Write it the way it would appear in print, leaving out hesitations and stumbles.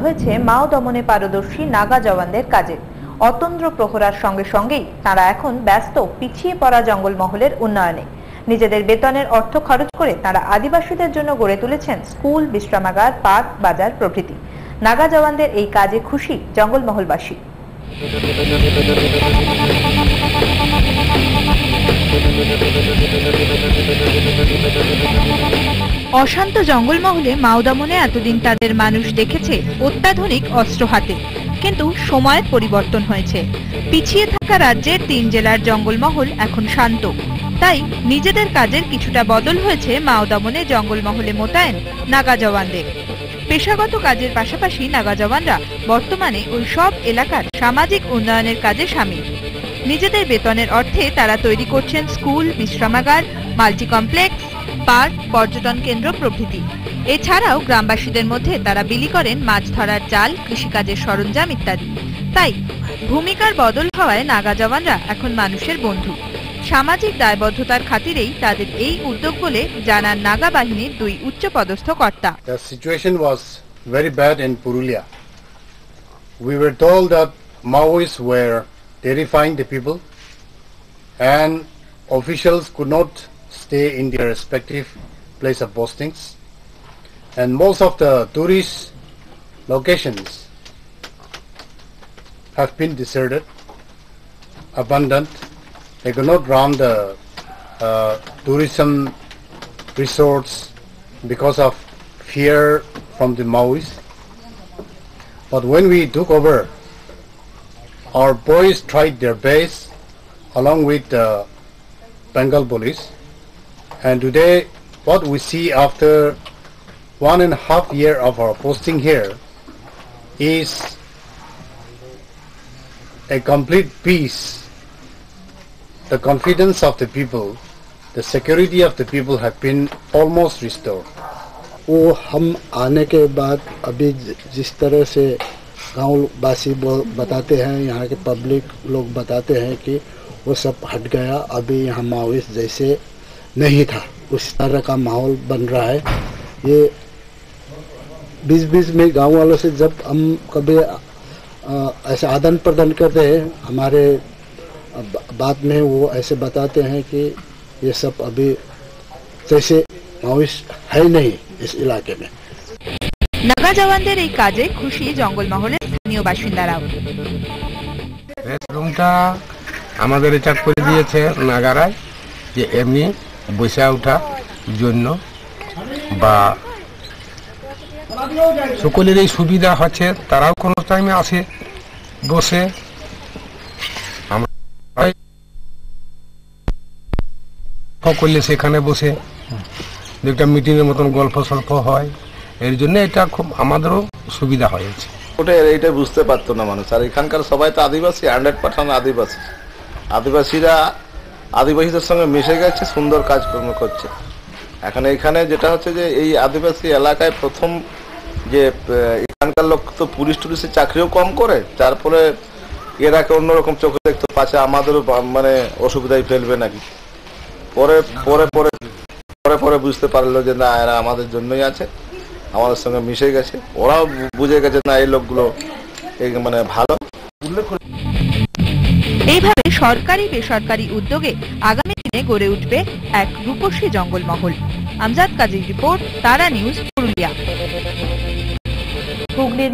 হয়েছে মাও দমনে পারদর্শী নাগা জওয়ানদের কাজে। অতন্দ্র প্রহরার সঙ্গে সঙ্গেই তারা এখন ব্যস্ত পিছিয়ে পড়া জঙ্গলমহলের উন্নয়নে। নিজেদের বেতনের অর্থ খরচ করে তারা আদিবাসীদের জন্য গড়ে তুলেছেন স্কুল, বিশ্রামাগার, পার্ক, বাজার প্রভৃতি। নাগা জওয়ানদের এই কাজে খুশি জঙ্গলমহলবাসী। অশান্ত জঙ্গলমহলে মাও দমনে এতদিন তাদের মানুষ দেখেছে অত্যাধুনিক অস্ত্র হাতে, কিন্তু সময়ের পরিবর্তন হয়েছে। পিছিয়ে থাকা রাজ্যের 3 জেলার জঙ্গলমহল এখন শান্ত, তাই নিজেদের কাজের কিছুটা বদল হয়েছে মাও দমনে জঙ্গলমহলে মোতায়েন নাগা জওয়ানদের। পেশাগত কাজের পাশাপাশি নাগা জওয়ানরা বর্তমানে ওই সব এলাকার সামাজিক উন্নয়নের কাজে সামিল। নিজেদের বেতনের অর্থে তারা তৈরি করছেন স্কুল, বিশ্রামাগার, মাল্টি কমপ্লেক্স, পার্ক, পর্যটন কেন্দ্র প্রভৃতি। এছাড়াও গ্রামবাসীদের মধ্যে তারা বিলি করেন মাছ ধরার জাল, কৃষিকাজের সরঞ্জাম ইত্যাদি। তাই ভূমিকার বদল হওয়ায় নাগা জওয়ানরা এখন মানুষের বন্ধু। সামাজিক দায়বদ্ধতার খাতিরেই তাদের এই উদ্যোগ বলে জানান নাগা বাহিনীর 2 উচ্চপদস্থ কর্তা। The situation was very bad in Purulia. We were told that Maoists were terrifying the people and officials could not stay in their respective place of postings, and most of the tourist locations have been deserted, abandoned. They could not run the tourism resorts because of fear from the Maoists. But when we took over, our boys tried their best along with the Bengal police, and today what we see after 1.5 years of our posting here is a complete peace. The confidence of the people, the security of the people have been almost restored. वो हम आने के बाद अभी जिस तरह से गाँव वासी बताते हैं, यहाँ के पब्लिक लोग बताते हैं कि वो सब हट गया, अभी यहाँ माओइस्ट जैसे नहीं था, उस तरह का माहौल बन रहा है। ये बीच में गाँव वालों से जब हम कभी ऐसे आदान प्रदान करते हैं, हमारे बाद में वो ऐसे बताते हैं कि ये सब अभी जैसे माओइस्ट है नहीं इस इलाके में। নাগা জওয়ানদের এই কাজে খুশি জঙ্গলমহলের স্থানীয় বাসিন্দারাও। রুমটা আমাদের চাক করে দিয়েছে নাগারায়, যে এমনি বসে ওঠার জন্য বা সকলের এই সুবিধা হচ্ছে। তারাও কোনো টাইমে আসে বসে, করলে সেখানে বসে একটা মিটিংয়ের মতন গল্প সল্প হয়। এর জন্য এটা খুব আমাদেরও সুবিধা হয়েছে। ওটা এইটা বুঝতে পারতো না মানুষ। আর এখানকার সবাই তো আদিবাসী, 100% আদিবাসী। আদিবাসীরা আদিবাসীদের সঙ্গে মিশে গেছে, সুন্দর কাজকর্ম করছে। এখন এখানে যেটা হচ্ছে যে এই আদিবাসী এলাকায় প্রথম যে এখানকার লোক তো পুলিশ টুলিশের চাকরিও কম করে, তারপরে এরাকে অন্যরকম চোখে দেখতে পাচ্ছে, আমাদেরও মানে অসুবিধায় ফেলবে নাকি। পরে পরে পরে পরে পরে বুঝতে পারলো যে না, এরা আমাদের জন্যই আছে, আমাদের সঙ্গে মিশে গেছে। ওরাও বুঝে গেছে না এই লোকগুলো মানে ভালো। এইভাবে সরকারি বেসরকারি উদ্যোগে আগামী দিনে গড়ে উঠবে এক রূপসী জঙ্গলমহল। আমজাদ কাজীর রিপোর্ট, তারা নিউজ, পুরুলিয়া। হুগলির